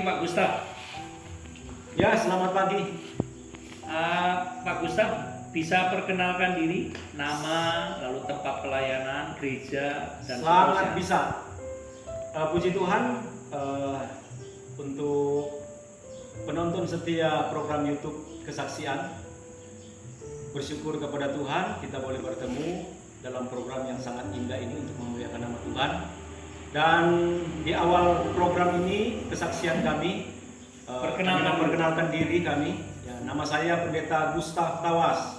pagi Pak Gustaf. Ya, selamat pagi. Pak Gustaf, bisa perkenalkan diri, nama, lalu tempat pelayanan, gereja, dan Sangat seterusnya. bisa. Puji Tuhan, untuk penonton setia program YouTube Kesaksian, bersyukur kepada Tuhan kita boleh bertemu dalam program yang sangat indah ini untuk memuliakan nama Tuhan. Dan di awal program ini kesaksian kami, perkenalkan diri kami. Ya, nama saya Pendeta Gustaf Tawas.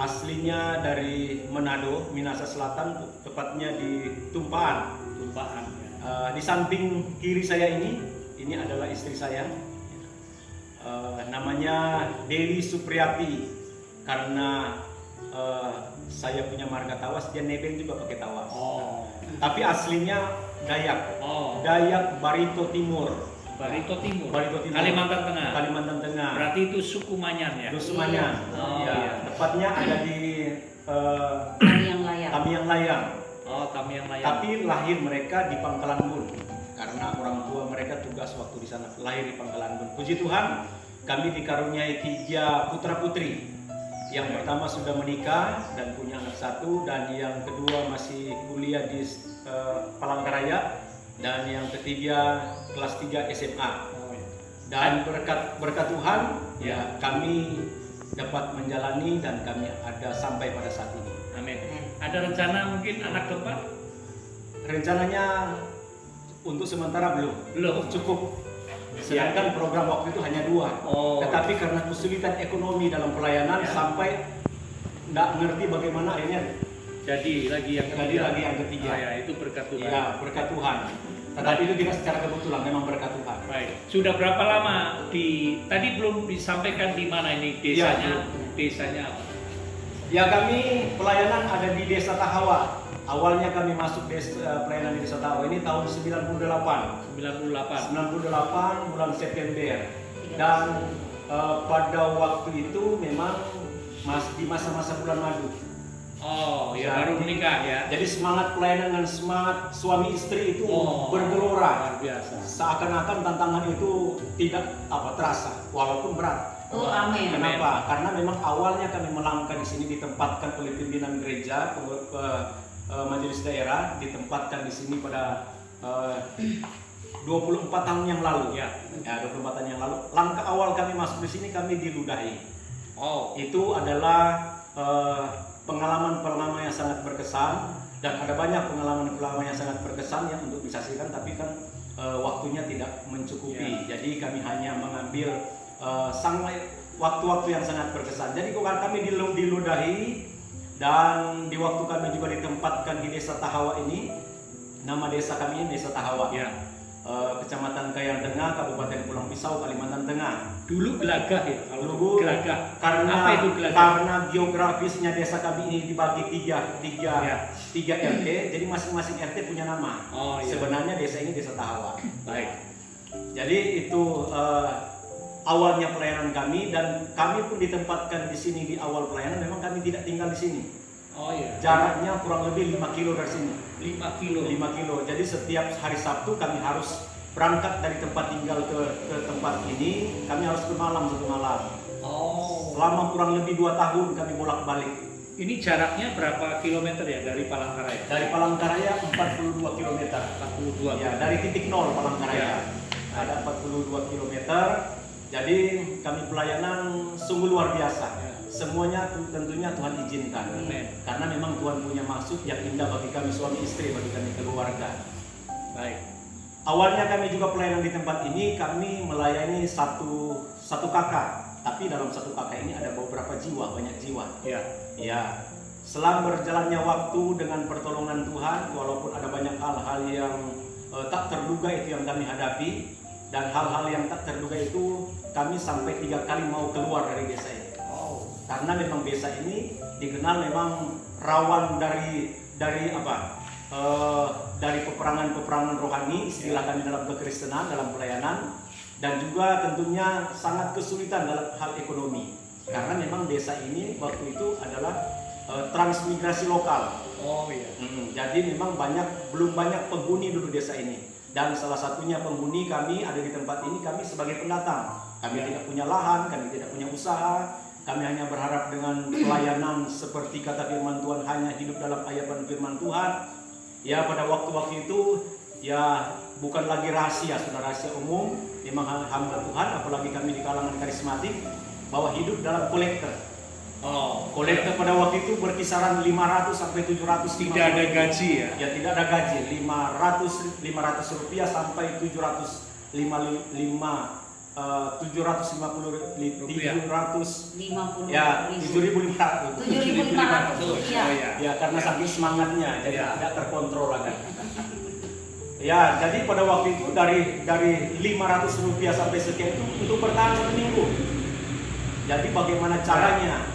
Aslinya dari Manado, Minahasa Selatan, tepatnya di Tumpaan. Di samping kiri saya ini adalah istri saya. Namanya Dewi Supriyati. Karena saya punya marga Tawas, dia nebeng juga pakai Tawas. Tapi aslinya Dayak. Dayak Barito Timur. Barito Timur. Kalimantan Tengah. Berarti itu suku Manyan ya? Suku Manyan. Iya. Tepatnya ada di Tamiang Layang. Tamiang Layang. Tamiang Layang. Tapi lahir mereka di Pangkalan Bun. Karena orang tua mereka tugas waktu di sana, lahir di Pangkalan Bun. Puji Tuhan, kami dikaruniai 3 putra putri. Yang pertama sudah menikah dan punya anak 1, dan yang kedua masih kuliah di Palangkaraya, dan yang ketiga kelas 3 SMA. Dan berkat Tuhan, ya kami dapat menjalani dan kami ada sampai pada saat ini. Amin. Ada rencana mungkin anak keempat? Rencananya untuk sementara belum cukup. Sedangkan program waktu itu hanya 2. Tetapi karena kesulitan ekonomi dalam pelayanan sampai tidak ngerti bagaimana akhirnya Jadi lagi yang ketiga. Ya, itu berkat Tuhan. Ya, berkat Tuhan. Tetapi itu tidak secara kebetulan, memang berkat Tuhan. Baik. Sudah berapa lama tadi belum disampaikan di mana ini desanya? Desanya apa? Ya, kami pelayanan ada di Desa Tahawa. Awalnya kami masuk pelayanan di Desa Tahawa ini tahun 98 bulan September. Dan pada waktu itu memang di masa-masa bulan madu. Baru menikah ya. Jadi semangat pelayanan dan semangat suami istri itu bergelora. Luar biasa. Seakan-akan tantangan itu tidak terasa, walaupun berat. Amin. Kenapa? Karena memang awalnya kami melangkah di sini ditempatkan oleh pimpinan gereja, majelis daerah ditempatkan di sini pada 24 tahun yang lalu. Ya, 24 tahun yang lalu. Langkah awal kami masuk di sini kami diludahi. Itu adalah pengalaman-pengalaman yang sangat berkesan, dan ada banyak pengalaman-pengalaman yang sangat berkesan yang untuk disaksikan, tapi kan waktunya tidak mencukupi. Jadi kami hanya mengambil waktu-waktu yang sangat berkesan. Jadi kami diludahi, dan di waktu kami juga ditempatkan di Desa Tahawa ini. Nama desa kami ini Desa Tahawa. Kecamatan Kayang Tengah, Kabupaten Pulang Pisau, Kalimantan Tengah. Dulu Gelagah ya? Dulu Gelagah. Karena apa itu Gelagah? Karena geografisnya desa kami ini dibagi tiga RT, jadi masing-masing RT punya nama. Sebenarnya desa ini Desa Tahawa. Baik. Jadi itu awalnya pelayanan kami, dan kami pun ditempatkan di sini di awal pelayanan. Memang kami tidak tinggal di sini. Jaraknya kurang lebih 5 kilo dari sini. 5 kilo. Jadi setiap hari Sabtu kami harus berangkat dari tempat tinggal ke tempat ini. Kami harus bermalam 1 malam. Selama kurang lebih 2 tahun kami bolak-balik. Ini jaraknya berapa kilometer ya dari Palangkaraya? Dari Palangkaraya 42 km. 42. Ya, dari titik nol Palangkaraya. Ada 42 km. Jadi kami pelayanan sungguh luar biasa. Semuanya tentunya Tuhan izinkan. Karena memang Tuhan punya maksud yang indah bagi kami suami istri, bagi kami keluarga. Baik. Awalnya kami juga pelayanan di tempat ini, kami melayani satu kakak. Tapi dalam satu kakak ini ada beberapa jiwa, banyak jiwa. Ya. Selang berjalannya waktu dengan pertolongan Tuhan, walaupun ada banyak hal-hal yang tak terduga itu yang kami hadapi, dan hal-hal yang tak terduga itu kami sampai 3 kali mau keluar dari desa ini. Karena memang desa ini dikenal memang rawan dari peperangan rohani, istilah kami dalam kekristenan, dalam pelayanan, dan juga tentunya sangat kesulitan dalam hal ekonomi. Karena memang desa ini waktu itu adalah transmigrasi lokal. Jadi memang belum banyak penghuni dulu desa ini. Dan salah satunya penghuni kami ada di tempat ini, kami sebagai pendatang. Kami tidak punya lahan, kami tidak punya usaha. Kami hanya berharap dengan pelayanan seperti kata firman Tuhan, hanya hidup dalam ayapan firman Tuhan. Ya, pada waktu-waktu itu ya bukan lagi rahasia, sudah rahasia umum. Memang hamba Tuhan, apalagi kami di kalangan karismatik, bahwa hidup dalam kolektor. Kolektor pada waktu itu berkisaran 500 sampai 700. Tidak ada gaji ya? Ya, tidak ada gaji. 500 rupiah sampai 750 ya 7.500 rupiah. Ya, karena saking semangatnya jadi Ya. tidak terkontrol lagi. Ya, jadi pada waktu itu dari 500 rupiah sampai sekian itu untuk bertahan 1 minggu. Jadi bagaimana caranya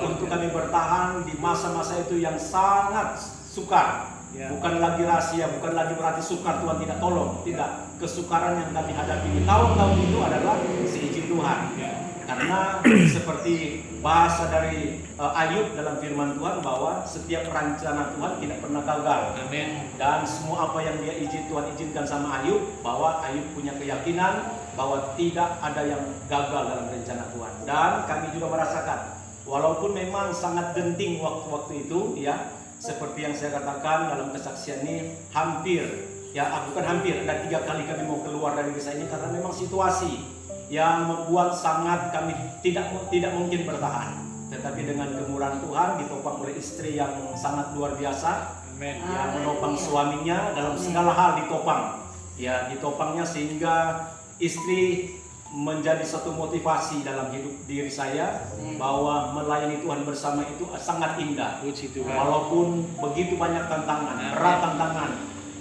untuk kami bertahan di masa-masa itu yang sangat sukar. Ya. Bukan lagi rahasia, bukan lagi berarti sukar Tuhan tidak tolong, tidak. Kesukaran yang kami hadapi di tahun-tahun itu adalah seizin Tuhan. Ya. Karena seperti bahasa dari Ayub dalam firman Tuhan, bahwa setiap rencana Tuhan tidak pernah gagal. Amin. Dan semua apa yang Tuhan izinkan sama Ayub, bahwa Ayub punya keyakinan bahwa tidak ada yang gagal dalam rencana Tuhan. Dan kami juga merasakan, walaupun memang sangat genting waktu-waktu itu, ya, seperti yang saya katakan dalam kesaksian ini, hampir, ya bukan hampir, ada 3 kali kami mau keluar dari desa ini karena memang situasi yang membuat sangat kami tidak mungkin bertahan. Tetapi dengan kemurahan Tuhan, ditopang oleh istri yang sangat luar biasa, Amin. yang menopang suaminya dalam segala hal, ditopang. Ya, ditopangnya sehingga istri menjadi satu motivasi dalam hidup diri saya, bahwa melayani Tuhan bersama itu sangat indah. Puji Tuhan. Walaupun begitu banyak tantangan, berat tantangan.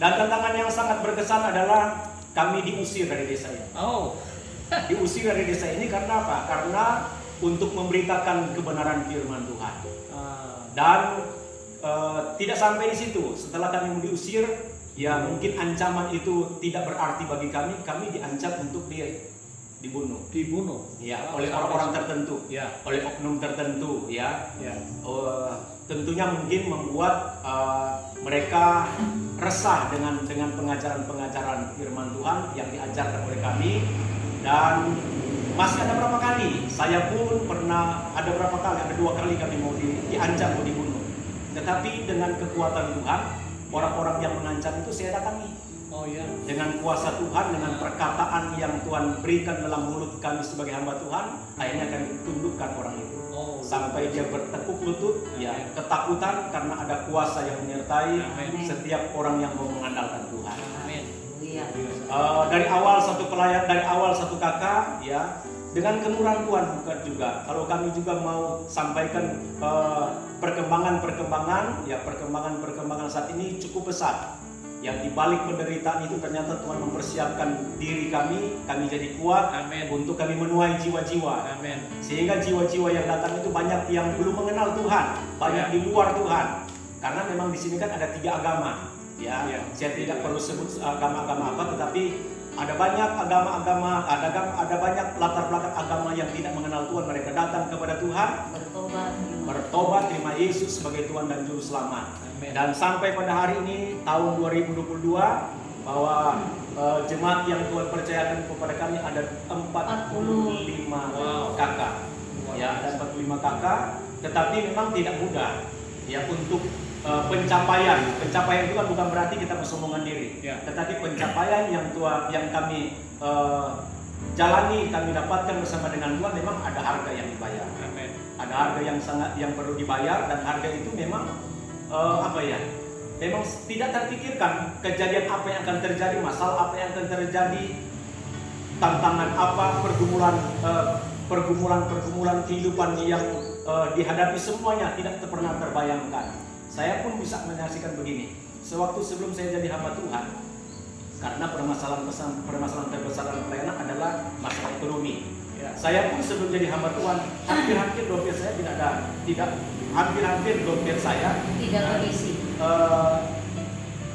Dan tantangan yang sangat berkesan adalah kami diusir dari desa ini. Diusir dari desa ini karena apa? Karena untuk memberitakan kebenaran firman Tuhan. Dan tidak sampai di situ. Setelah kami diusir, ya mungkin ancaman itu tidak berarti bagi kami. Kami diancam untuk dibunuh. Ya, oleh orang-orang tertentu. Ya. Oleh oknum tertentu, ya. Ya. Tentunya mungkin membuat mereka resah dengan pengajaran-pengajaran firman Tuhan yang diajarkan oleh kami. Dan masih ada berapa kali, saya pun pernah ada 2 kali kami mau diancam, mau dibunuh. Tetapi dengan kekuatan Tuhan, orang-orang yang mengancam itu saya datangi. Dengan kuasa Tuhan, dengan perkataan yang Tuhan berikan dalam mulut kami sebagai hamba Tuhan, akhirnya kami tundukkan orang itu. Sampai dia bertekuk lutut, ya ketakutan karena ada kuasa yang menyertai setiap orang yang mau mengandalkan Tuhan. Dari awal satu kakak, ya, dengan kemurahan Tuhan bukan juga. Kalau kami juga mau sampaikan perkembangan saat ini cukup besar. Yang dibalik penderitaan itu ternyata Tuhan mempersiapkan diri kami jadi kuat. Amin. Untuk kami menuai jiwa-jiwa. Amin. Sehingga jiwa-jiwa yang datang itu banyak yang belum mengenal Tuhan, banyak di luar Tuhan. Karena memang di sini kan ada 3 agama. Ya, saya tidak perlu sebut agama-agama apa, tetapi ada banyak agama-agama, ada banyak latar belakang agama yang tidak mengenal Tuhan. Mereka datang kepada Tuhan, bertobat, terima Yesus sebagai Tuhan dan Juru Selamat. Amin. Dan sampai pada hari ini tahun 2022, bahwa jemaat yang Tuhan percayakan kepada kami ada 45 kakak. Ya, ada 45 kakak, tetapi memang tidak mudah. Ya, untuk pencapaian itu kan bukan berarti kita bersombongan diri, tetapi pencapaian yang kami jalani, kami dapatkan bersama dengan Tuhan, memang ada harga yang dibayar. Amin. Ada harga yang perlu dibayar, dan harga itu memang memang tidak terpikirkan kejadian apa yang akan terjadi, masalah apa yang akan terjadi, tantangan apa, pergumulan kehidupan yang dihadapi, semuanya tidak pernah terbayangkan. Saya pun bisa menyaksikan begini. Sewaktu sebelum saya jadi hamba Tuhan, karena permasalahan terbesar dalam pelayanan adalah masalah ekonomi. Saya pun sebelum jadi hamba Tuhan, hampir-hampir dompet saya hampir dompet saya tidak terisi.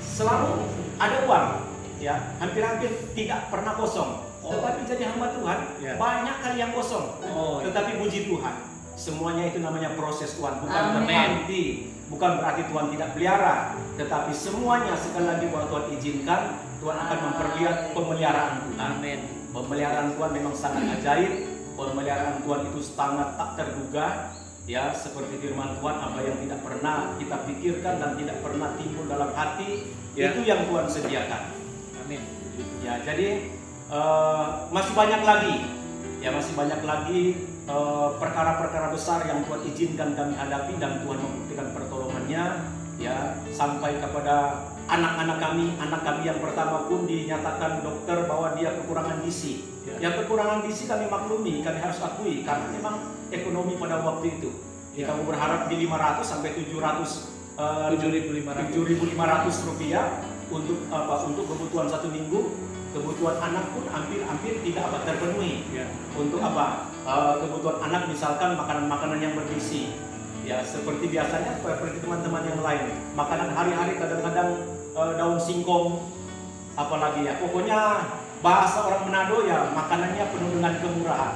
Selalu ada uang, ya, hampir-hampir tidak pernah kosong. Tetapi jadi hamba Tuhan, banyak kali yang kosong. Tetapi puji Tuhan, semuanya itu namanya proses Tuhan, Amin. bukan berarti Tuhan tidak pelihara, tetapi semuanya sekali lagi bahwa Tuhan izinkan, Tuhan akan memperlihat pemeliharaan Tuhan. Amin. Pemeliharaan Tuhan memang sangat ajaib, pemeliharaan Tuhan itu sangat tak terduga. Ya, seperti firman Tuhan, apa yang tidak pernah kita pikirkan dan tidak pernah timbul dalam hati, Ya. itu yang Tuhan sediakan. Amin. Ya, jadi masih banyak lagi, ya masih banyak lagi perkara-perkara besar yang Tuhan izinkan kami hadapi dan Tuhan membuktikan pertolongannya, ya sampai kepada anak-anak kami. Anak kami yang pertama pun dinyatakan dokter bahwa dia kekurangan gizi. Ya. Yang kekurangan gizi kami maklumi, kami harus akui karena memang ekonomi pada waktu itu. Ya. Kami berharap di 500 sampai 7.500. 7.500 rupiah untuk untuk kebutuhan satu minggu. Kebutuhan anak pun hampir tidak terpenuhi. Ya. Untuk kebutuhan anak misalkan makanan-makanan yang bergizi. Ya seperti biasanya seperti teman-teman yang lain. Makanan hari-hari kadang-kadang daun singkong, apalagi ya. Pokoknya bahasa orang Manado ya makanannya penuh dengan kemurahan.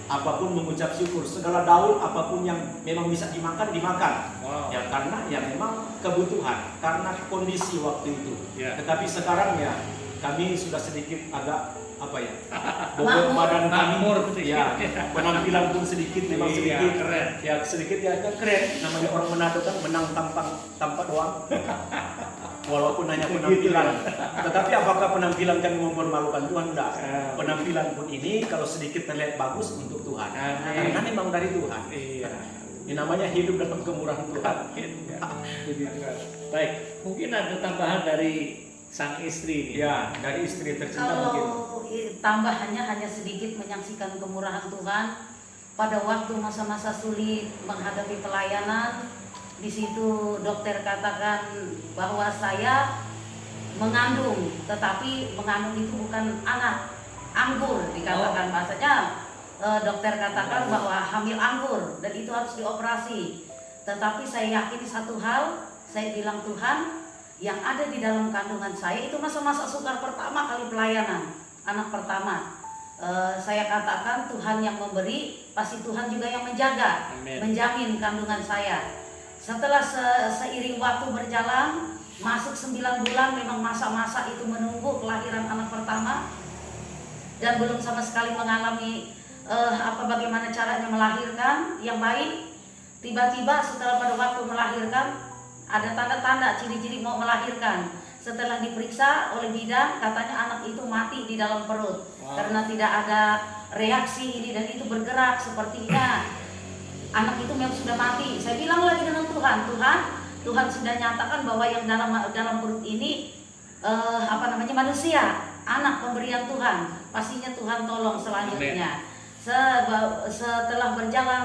Apapun mengucap syukur, segala daun apapun yang memang bisa dimakan. Wow. Ya karena ya memang kebutuhan, karena kondisi waktu itu. Ya. Tetapi sekarang ya kami sudah sedikit agak bobot Makmur. badan kami, Makmur, ya penampilan pun sedikit memang Iya, sedikit keren. ya sedikit ya agak keren. Namanya orang Manado kan menang tampak doang. Walaupun hanya penampilan, tetapi apakah penampilan kami mempermalukan Tuhan? Enggak. Penampilan pun ini kalau sedikit terlihat bagus untuk Tuhan, Amin. karena memang dari Tuhan. Iya. Ini namanya hidup dalam kemurahan Tuhan. Ya. Baik, mungkin ada tambahan dari sang istri ini. Ya, dari istri tercinta mungkin. Kalau tambahannya hanya sedikit menyaksikan kemurahan Tuhan pada waktu masa-masa sulit menghadapi pelayanan. Di situ dokter katakan bahwa saya mengandung, tetapi mengandung itu bukan anak, anggur dikatakan bahasanya. Dokter katakan bahwa hamil anggur dan itu harus dioperasi. Tetapi saya yakin satu hal, saya bilang Tuhan, yang ada di dalam kandungan saya itu masa-masa sukar pertama kali pelayanan, anak pertama. Saya katakan Tuhan yang memberi, pasti Tuhan juga yang menjaga, Amin. menjamin kandungan saya. Setelah seiring waktu berjalan, masuk 9 bulan, memang masa-masa itu menunggu kelahiran anak pertama dan belum sama sekali mengalami bagaimana caranya melahirkan yang baik. Tiba-tiba setelah pada waktu melahirkan ada tanda-tanda ciri-ciri mau melahirkan. Setelah diperiksa oleh bidan, katanya anak itu mati di dalam perut. Wow. Karena tidak ada reaksi ini dan itu bergerak sepertinya anak itu memang sudah mati. Saya bilang lagi dengan Tuhan sudah nyatakan bahwa yang dalam perut ini manusia, anak pemberian Tuhan. Pastinya Tuhan tolong selanjutnya. Setelah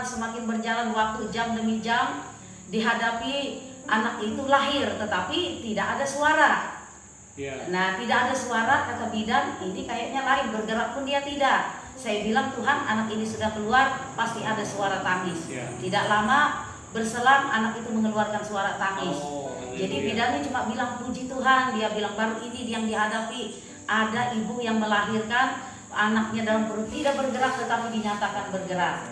semakin berjalan waktu jam demi jam, dihadapi anak itu lahir, tetapi tidak ada suara. Ya. Nah, tidak ada suara, kata bidan, ini kayaknya lain, bergerak pun dia tidak. Saya bilang Tuhan, anak ini sudah keluar, pasti ada suara tangis. Ya. Tidak lama berselang anak itu mengeluarkan suara tangis. Jadi iya. bidannya cuma bilang puji Tuhan, dia bilang baru ini yang dihadapi, ada ibu yang melahirkan, anaknya dalam perut tidak bergerak tetapi dinyatakan bergerak.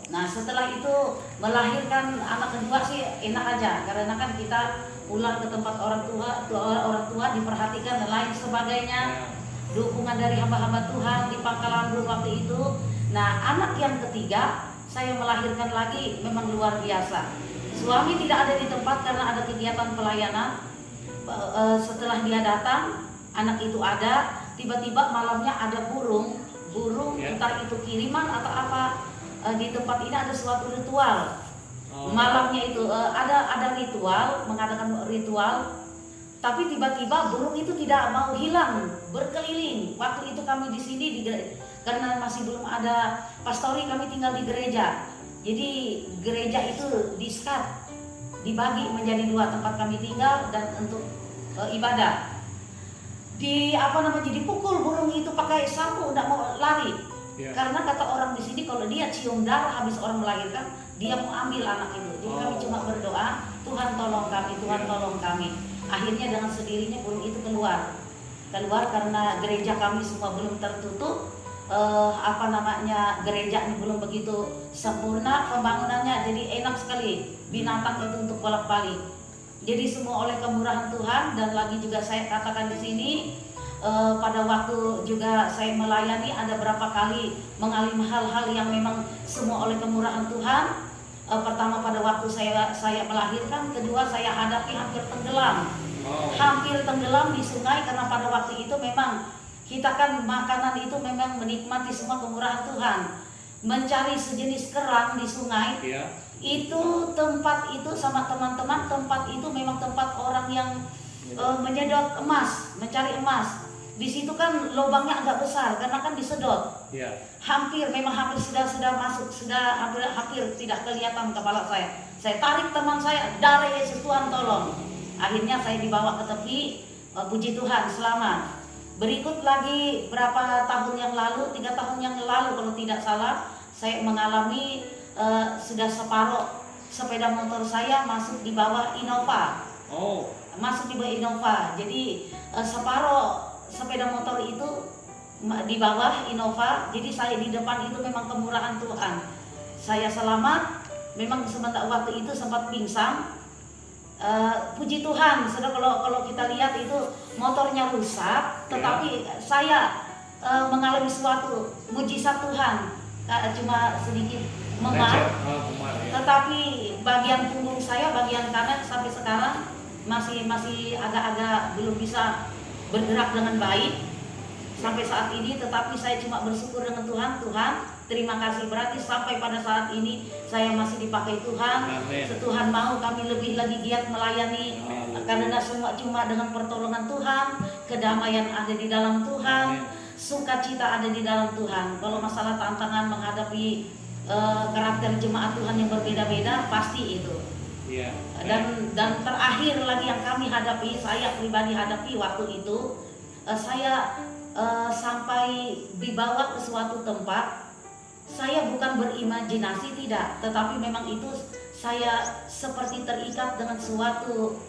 Nah setelah itu melahirkan anak kedua sih enak aja, karena kan kita pulang ke tempat orang tua diperhatikan dan lain sebagainya. Dukungan dari hamba-hamba Tuhan di Pangkalan Bun waktu itu. Nah anak yang ketiga saya melahirkan lagi memang luar biasa. Suami tidak ada di tempat karena ada kegiatan pelayanan. Setelah dia datang, anak itu ada. Tiba-tiba malamnya ada burung entah itu kiriman atau apa. Di tempat ini ada suatu ritual. Malamnya itu ada ritual, mengadakan ritual. Tapi tiba-tiba burung itu tidak mau hilang, berkeliling. Waktu itu kami di sini karena masih belum ada pastori, kami tinggal di gereja. Jadi gereja itu di-skat, dibagi menjadi 2 tempat kami tinggal dan untuk ibadah. Dipukul burung itu pakai sapu, tidak mau lari. Karena kata orang di sini kalau dia cium darah habis orang melahirkan, dia mau ambil anak itu. Jadi kami cuma berdoa, Tuhan tolong kami, Tuhan tolong kami. Akhirnya dengan sendirinya burung itu keluar karena gereja kami semua belum tertutup. apa namanya, gerejanya belum begitu sempurna pembangunannya, jadi enak sekali binatang itu untuk bolak-balik. Jadi semua oleh kemurahan Tuhan. Dan lagi juga saya katakan di sini, pada waktu juga saya melayani ada berapa kali mengalami hal-hal yang memang semua oleh kemurahan Tuhan. Pertama pada waktu saya melahirkan, kedua saya hadapi hampir tenggelam. Hampir tenggelam di sungai karena pada waktu itu memang kita kan makanan itu memang menikmati semua kemurahan Tuhan. Mencari sejenis kerang di sungai, itu tempat itu sama teman-teman, tempat itu memang tempat orang yang menyedot emas, mencari emas. Di situ kan lubangnya agak besar karena kan disedot. Memang hampir sudah masuk, sudah hampir tidak kelihatan kepala saya. Saya tarik teman saya, "Dari Yesus Tuhan tolong." Akhirnya saya dibawa ke tepi, puji Tuhan selamat. Berikut lagi berapa tahun yang lalu, 3 tahun yang lalu kalau tidak salah, saya mengalami sudah separuh sepeda motor saya masuk di bawah Innova. Masuk di bawah Innova. Jadi separuh sepeda motor itu di bawah Innova. Jadi saya di depan itu memang kemurahan Tuhan. Saya selamat. Memang sebentar waktu itu sempat pingsan. Puji Tuhan, saudara, kalau kita lihat itu motornya rusak, tetapi saya mengalami suatu mujizat Tuhan, cuma sedikit memar, tetapi bagian punggung saya, bagian kanan sampai sekarang masih agak-agak belum bisa bergerak dengan baik sampai saat ini. Tetapi saya cuma bersyukur dengan Tuhan, terima kasih, berarti sampai pada saat ini saya masih dipakai Tuhan. Tuhan mau kami lebih lagi giat melayani. Karena semua cuma dengan pertolongan Tuhan, kedamaian ada di dalam Tuhan, sukacita ada di dalam Tuhan. Kalau masalah tantangan menghadapi karakter jemaat Tuhan yang berbeda-beda, pasti itu. Dan terakhir lagi yang kami hadapi, saya pribadi hadapi waktu itu, saya sampai dibawa ke suatu tempat. Saya bukan berimajinasi, tidak, tetapi memang itu saya seperti terikat dengan suatu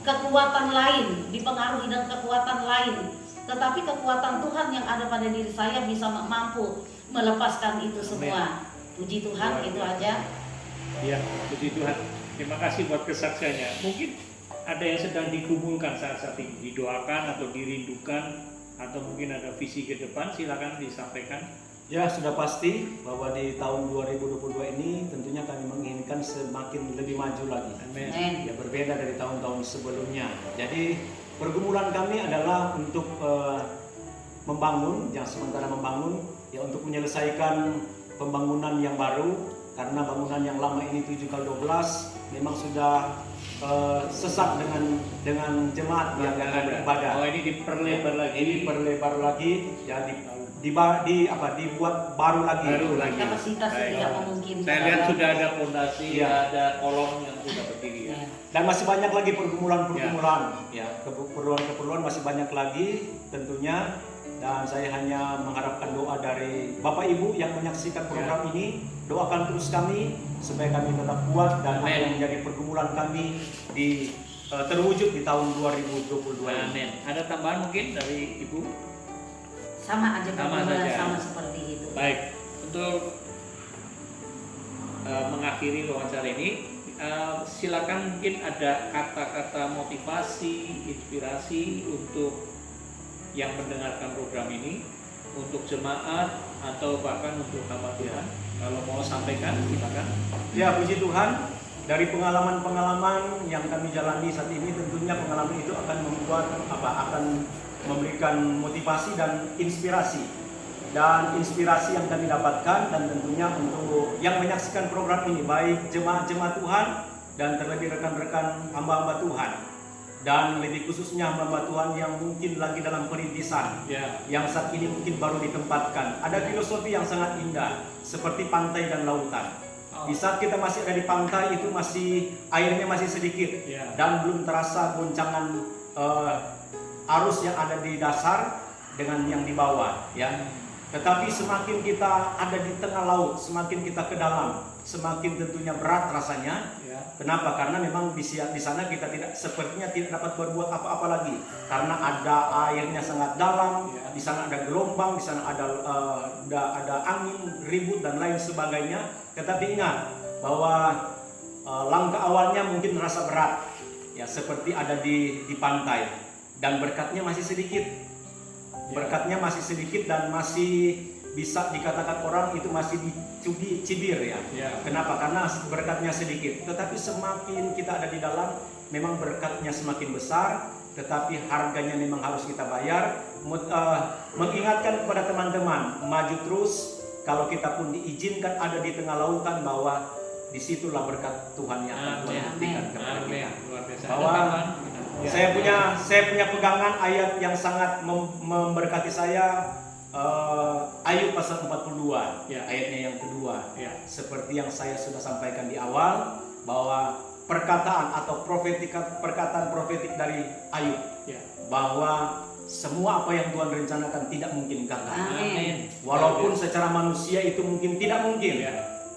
kekuatan lain, dipengaruhi dengan kekuatan lain. Tetapi kekuatan Tuhan yang ada pada diri saya bisa mampu melepaskan itu semua. Puji Tuhan, itu aja. Ya, puji Tuhan. Terima kasih buat kesaksiannya. Mungkin ada yang sedang digumulkan saat ini, didoakan atau dirindukan, atau mungkin ada visi ke depan, silakan disampaikan. Ya, sudah pasti bahwa di tahun 2022 ini tentunya kami menginginkan semakin lebih maju lagi. Amin. Ya, berbeda dari tahun-tahun sebelumnya. Jadi pergumulan kami adalah untuk membangun, yang sementara membangun, ya untuk menyelesaikan pembangunan yang baru, karena bangunan yang lama ini 7x12 memang sudah sesak dengan jemaat yang beribadah. Ini diperlebar lagi. Ini diperlebar lagi, ya dibuat baru lagi. Kapasitas tidak memungkinkan. Saya lihat sudah ada fondasi, ada kolom yang sudah berdiri. Dan masih banyak lagi pergumulan-pergumulan, keperluan-keperluan masih banyak lagi tentunya. Dan saya hanya mengharapkan doa dari Bapak Ibu yang menyaksikan program ini. Doakan terus kami supaya kami tetap kuat dan apa yang menjadi pergumulan kami terwujud di tahun 2022. Amin. Ada tambahan mungkin dari Ibu? Sama aja, sama seperti itu. Baik, untuk mengakhiri wawancara ini, silakan mungkin ada kata-kata motivasi, inspirasi untuk yang mendengarkan program ini, untuk jemaat atau bahkan untuk hamba Tuhan. Kalau mau sampaikan, silakan. Ya, puji Tuhan, dari pengalaman-pengalaman yang kami jalani saat ini, tentunya pengalaman itu akan akan memberikan motivasi dan inspirasi. Dan inspirasi yang kami dapatkan, dan tentunya untuk yang menyaksikan program ini, baik jemaat-jemaat Tuhan dan terlebih rekan-rekan hamba-hamba Tuhan, dan lebih khususnya hamba Tuhan yang mungkin lagi dalam perintisan, yang saat ini mungkin baru ditempatkan. Ada filosofi yang sangat indah, seperti pantai dan lautan. Di saat kita masih ada di pantai, itu airnya masih sedikit, dan belum terasa goncangan arus yang ada di dasar dengan yang di bawah, ya. Tetapi semakin kita ada di tengah laut, semakin kita ke dalam, semakin tentunya berat rasanya. Ya. Kenapa? Karena memang di sana kita sepertinya tidak dapat berbuat apa-apa lagi, karena ada airnya sangat dalam, Ya. di sana ada gelombang, di sana ada angin, ribut dan lain sebagainya. Tetapi ingat bahwa langkah awalnya mungkin terasa berat, ya seperti ada di pantai, dan berkatnya masih sedikit. Berkatnya masih sedikit dan masih bisa dikatakan orang itu masih dicibir ya. Kenapa? Karena berkatnya sedikit. Tetapi semakin kita ada di dalam, memang berkatnya semakin besar, tetapi harganya memang harus kita bayar. Mengingatkan kepada teman-teman, maju terus. Kalau kita pun diizinkan ada di tengah lautan, bahwa disitulah berkat Tuhan yang akan Tuhan berikan kepada kita. Bahwa saya punya pegangan ayat yang sangat memberkati saya, Ayub pasal 42, ayatnya yang kedua. Seperti yang saya sudah sampaikan di awal, bahwa perkataan atau perkataan profetik dari Ayub, bahwa semua apa yang Tuhan rencanakan tidak mungkin gagal. Walaupun secara manusia itu mungkin tidak mungkin.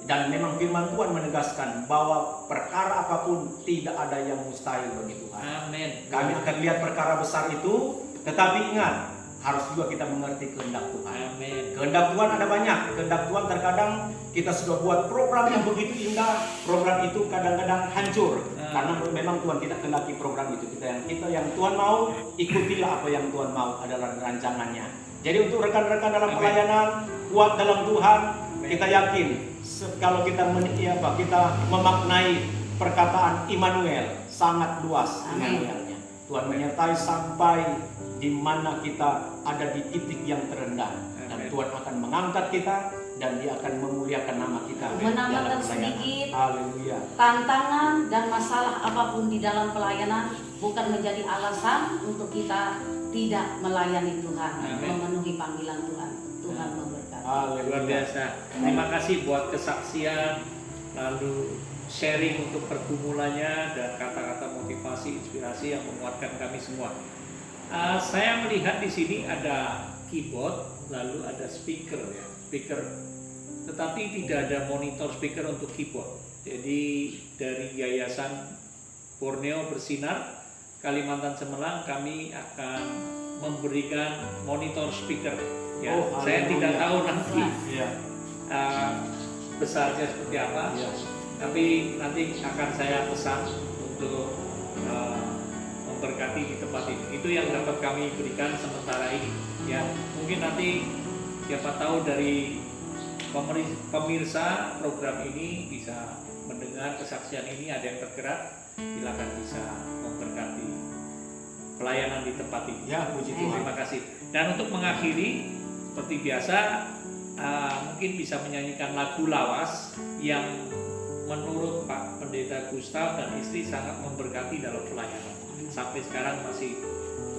Dan memang firman Tuhan menegaskan bahwa perkara apapun tidak ada yang mustahil bagi Tuhan. Kami akan lihat perkara besar itu, tetapi ingat, harus juga kita mengerti kehendak Tuhan. Kehendak Tuhan ada banyak. Kehendak Tuhan terkadang kita sudah buat program yang begitu indah, program itu kadang-kadang hancur. Karena memang Tuhan tidak kehendaki program itu. Kita yang Tuhan mau, ikutilah apa yang Tuhan mau adalah rancangannya. Jadi untuk rekan-rekan dalam pelayanan, kuat dalam Tuhan, kita yakin kalau kita memaknai perkataan Immanuel sangat luas Immanuelnya. Tuhan menyertai sampai di mana kita ada di titik yang terendah, dan Tuhan akan mengangkat kita dan Dia akan memuliakan nama kita. Menambahkan sedikit, haleluya. tantangan dan masalah apapun di dalam pelayanan bukan menjadi alasan untuk kita tidak melayani Tuhan, memenuhi panggilan Tuhan. Tuhan memberkati. Luar biasa. Terima kasih buat kesaksian, lalu sharing untuk pergumulannya, dan kata-kata motivasi, inspirasi yang menguatkan kami semua. Saya melihat di sini ada keyboard, lalu ada speaker. Tetapi tidak ada monitor speaker untuk keyboard. Jadi dari Yayasan Borneo Bersinar Kalimantan Semelang, kami akan memberikan monitor speaker. Saya tidak tahu nanti besarnya seperti apa, tapi nanti akan saya pesan untuk memberkati di tempat ini. Itu yang dapat kami berikan sementara ini. Mungkin nanti siapa tahu dari pemirsa program ini bisa mendengar kesaksian ini, ada yang tergerak, silakan bisa memberkati pelayanan di tempat ini. Puji Tuhan. Terima kasih. Dan untuk mengakhiri, seperti biasa, mungkin bisa menyanyikan lagu lawas yang menurut Pak Pendeta Gustav dan istri sangat memberkati dalam pelayanan. Sampai sekarang masih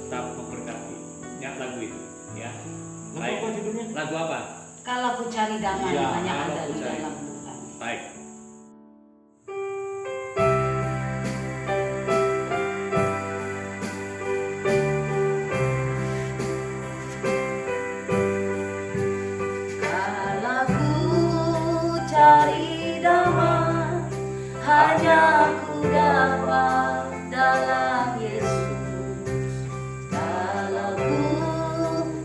tetap memberkati. Lagu itu, Baik. Apa judulnya? Lagu apa? Kalau ku cari damai hanya kalau ada ku di cari. dalam Tuhan. Baik. Kalau ku cari damai hanya ku dapat dalam Yesus. Kalau ku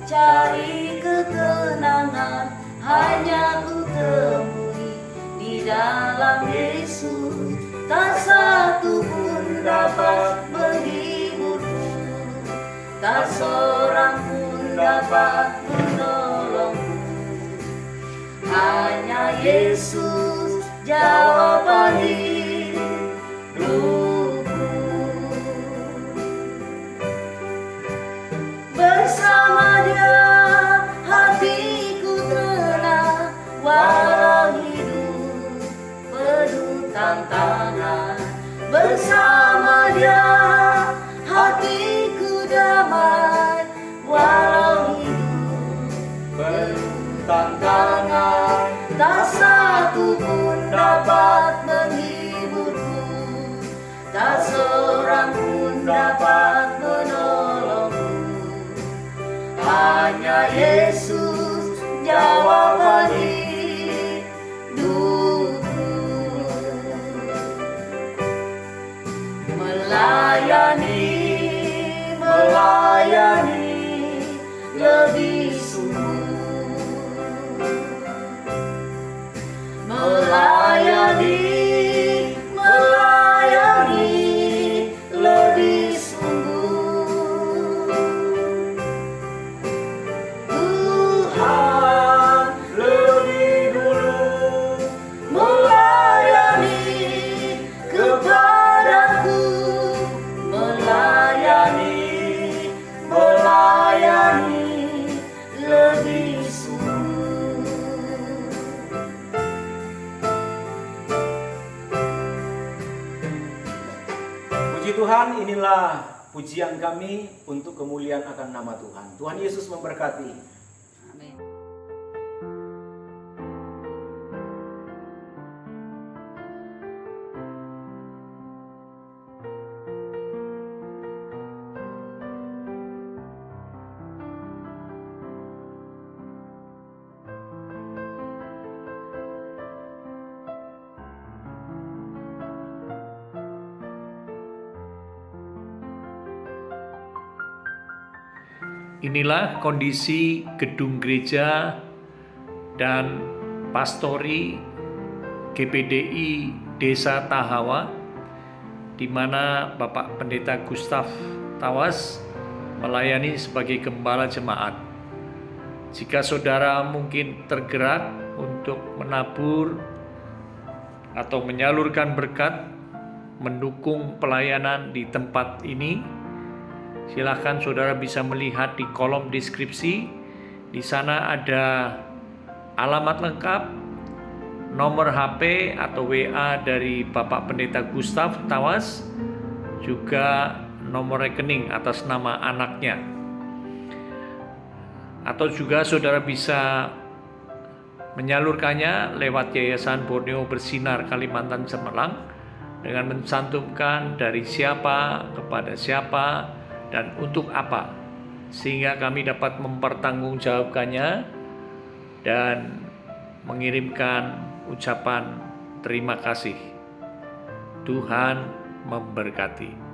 cari ketenangan hanya ku temui di dalam Yesus. Tak satu pun dapat menghiburku, tak seorang pun dapat menolongku. Hanya Yesus jawaban hidupku. Bersama Dia hatiku tenang, walau hidup penuh tantangan. Bersama Dia hatiku damai, walau hidup penuh tantangan. Tak satu pun dapat menghiburku, tak seorang pun dapat menolongku. Hanya Yesus Puji Tuhan, inilah pujian kami untuk kemuliaan akan nama Tuhan. Tuhan Yesus memberkati. Amin. Inilah kondisi gedung gereja dan pastori GPDI Desa Tahawa, di mana Bapak Pendeta Gustaf Tawas melayani sebagai gembala jemaat. Jika saudara mungkin tergerak untuk menabur atau menyalurkan berkat mendukung pelayanan di tempat ini, silakan saudara bisa melihat di kolom deskripsi. Di sana ada alamat lengkap, nomor HP atau WA dari Bapak Pendeta Gustaf Tawas, juga nomor rekening atas nama anaknya. Atau juga saudara bisa menyalurkannya lewat Yayasan Borneo Bersinar Kalimantan Cemerlang dengan mencantumkan dari siapa kepada siapa dan untuk apa, sehingga kami dapat mempertanggungjawabkannya dan mengirimkan ucapan terima kasih. Tuhan memberkati.